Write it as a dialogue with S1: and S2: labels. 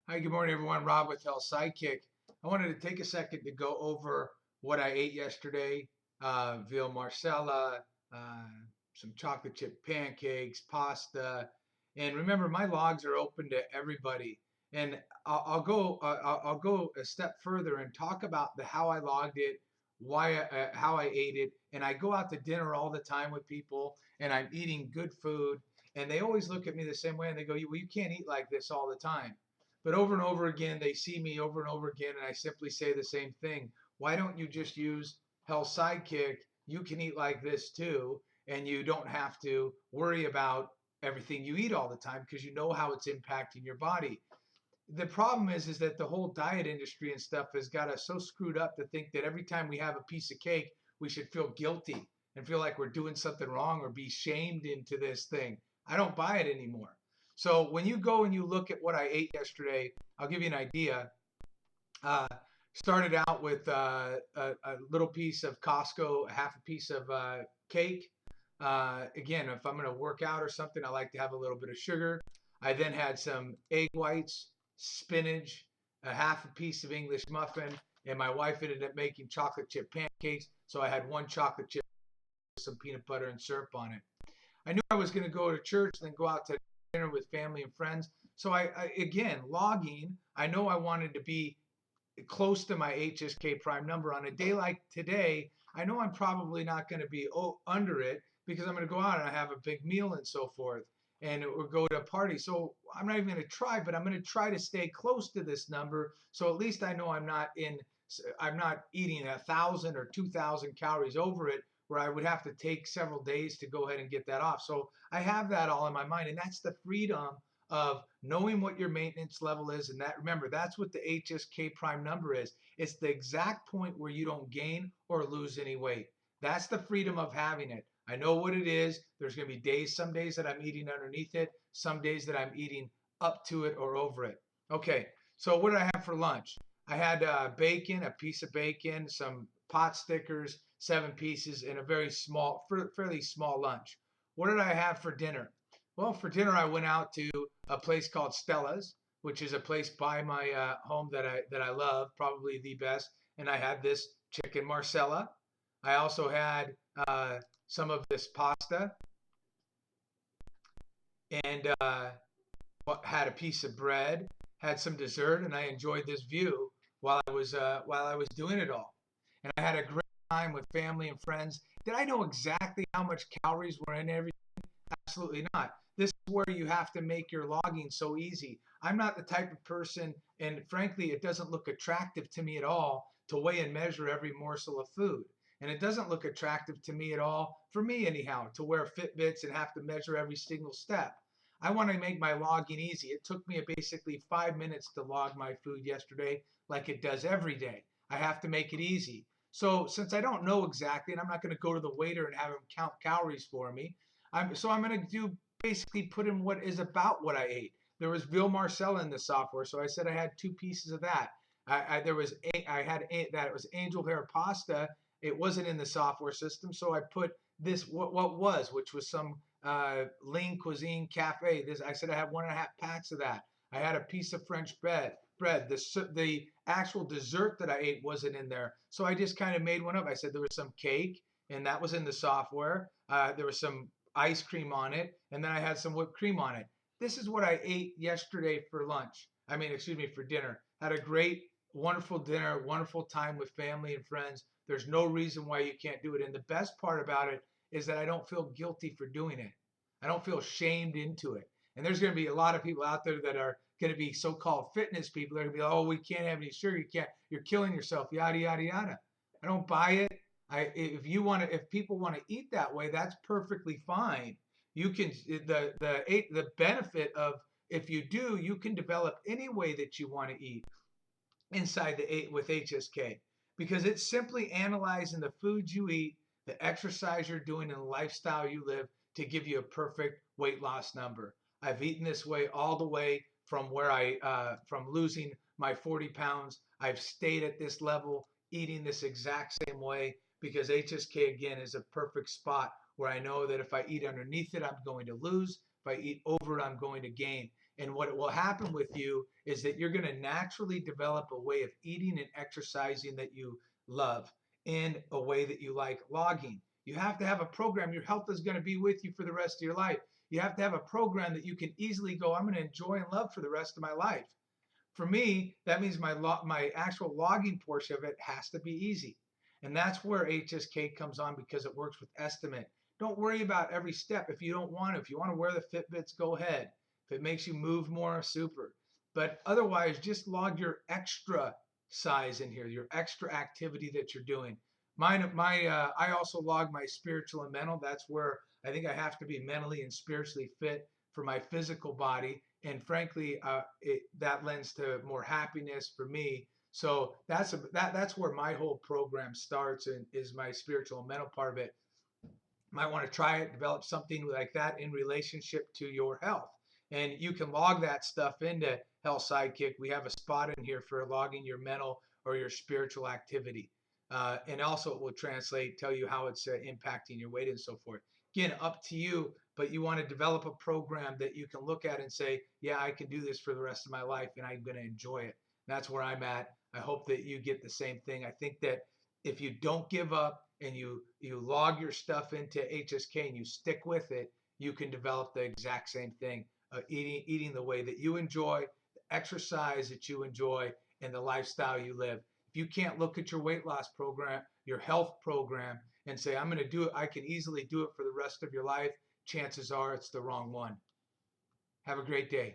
S1: Hi, good morning, everyone. Rob with Health Sidekick. I wanted to take a second to go over what I ate yesterday. Veal Masala, uh, some chocolate chip pancakes, pasta, and remember, my logs are open to everybody. And I'll go a step further and talk about the how I logged it, how I ate it, and I go out to dinner all the time with people, and I'm eating good food, and they always look at me the same way, and they go, "Well, you can't eat like this all the time." But over and over again, they see me over and over again, and I simply say the same thing. Why don't you just use Health Sidekick? You can eat like this too, and you don't have to worry about everything you eat all the time because you know how it's impacting your body. The problem is that the whole diet industry and stuff has got us so screwed up to think that every time we have a piece of cake, we should feel guilty and feel like we're doing something wrong or be shamed into this thing. I don't buy it anymore. So when you go and you look at what I ate yesterday, I'll give you an idea. Uh, Started out with a little piece of Costco, half a piece of cake. Again, if I'm going to work out or something, I like to have a little bit of sugar. I then had some egg whites, spinach, a half a piece of English muffin, and my wife ended up making chocolate chip pancakes. So I had one chocolate chip with some peanut butter and syrup on it. I knew I was going to go to church and then go out to dinner with family and friends. So again, logging, I know I wanted to be close to my HSK prime number on a day like today. I know I'm probably not going to be under it because I'm going to go out and I have a big meal and so forth and it will go to a party. So I'm not even going to try, but I'm going to try to stay close to this number. So at least I know I'm not eating 1,000 or 2,000 calories over it where I would have to take several days to go ahead and get that off. So I have that all in my mind. And that's the freedom of knowing what your maintenance level is. And that, remember, that's what the HSK prime number is. It's the exact point where you don't gain or lose any weight. That's the freedom of having it. I know what it is. There's going to be some days that I'm eating underneath it, some days that I'm eating up to it or over it. Okay, so what did I have for lunch? I had bacon, a piece of bacon, some pot stickers, 7 pieces, and a fairly small lunch. What did I have for dinner? Well, for dinner, I went out to a place called Stella's, which is a place by my home that I love, probably the best. And I had this chicken marsala. I also had some of this pasta and had a piece of bread, had some dessert, and I enjoyed this view while I was doing it all. And I had a great time with family and friends. Did I know exactly how much calories were in every? Absolutely not. This is where you have to make your logging so easy. I'm not the type of person, and frankly, it doesn't look attractive to me at all to weigh and measure every morsel of food. And it doesn't look attractive to me at all, for me anyhow, to wear Fitbits and have to measure every single step. I want to make my logging easy. It took me basically 5 minutes to log my food yesterday, like it does every day. I have to make it easy. So since I don't know exactly, and I'm not going to go to the waiter and have him count calories for me, I'm going to do basically put in what is about what I ate. There was Veal Masala in the software, so I said I had 2 pieces of that. There was I had that it was angel hair pasta. It wasn't in the software system, so I put this which was some lean cuisine cafe. This I said I had 1.5 packs of that. I had a piece of French bread. The actual dessert that I ate wasn't in there, so I just kind of made one up. I said there was some cake, and that was in the software. There was some ice cream on it, and then I had some whipped cream on it. This is what I ate yesterday for lunch. I mean, excuse me, for dinner. Had a great, wonderful dinner, wonderful time with family and friends. There's no reason why you can't do it. And the best part about it is that I don't feel guilty for doing it. I don't feel shamed into it. And there's going to be a lot of people out there that are going to be so-called fitness people. They're going to be, oh, we can't have any sugar. You can't. You're killing yourself. Yada yada yada. I don't buy it. If people want to eat that way, that's perfectly fine. You can the benefit of if you do, you can develop any way that you want to eat inside the eight with HSK because it's simply analyzing the foods you eat, the exercise you're doing, and the lifestyle you live to give you a perfect weight loss number. I've eaten this way all the way from from losing my 40 pounds. I've stayed at this level eating this exact same way because HSK again is a perfect spot where I know that if I eat underneath it, I'm going to lose. If I eat over it, I'm going to gain. And what will happen with you is that you're going to naturally develop a way of eating and exercising that you love in a way that you like. Logging. You have to have a program. Your health is going to be with you for the rest of your life. You have to have a program that you can easily go, I'm going to enjoy and love for the rest of my life. For me, that means my actual logging portion of it has to be easy. And that's where HSK comes on, because it works with estimate. Don't worry about every step if you don't want to. If you want to wear the Fitbits, go ahead. If it makes you move more, super. But otherwise, just log your extra size in here, your extra activity that you're doing. I also log my spiritual and mental. That's where I think I have to be mentally and spiritually fit for my physical body. And frankly, that lends to more happiness for me. So that's where my whole program starts, and is my spiritual and mental part of it. Might want to try it, develop something like that in relationship to your health. And you can log that stuff into Health Sidekick. We have a spot in here for logging your mental or your spiritual activity. And also it will translate, tell you how it's impacting your weight and so forth. Again, up to you, but you want to develop a program that you can look at and say, yeah, I can do this for the rest of my life and I'm going to enjoy it. That's where I'm at. I hope that you get the same thing. I think that if you don't give up and you log your stuff into HSK and you stick with it, you can develop the exact same thing. Eating the way that you enjoy, the exercise that you enjoy, and the lifestyle you live. If you can't look at your weight loss program, your health program, and say, I'm going to do it, I can easily do it for the rest of your life, chances are it's the wrong one. Have a great day.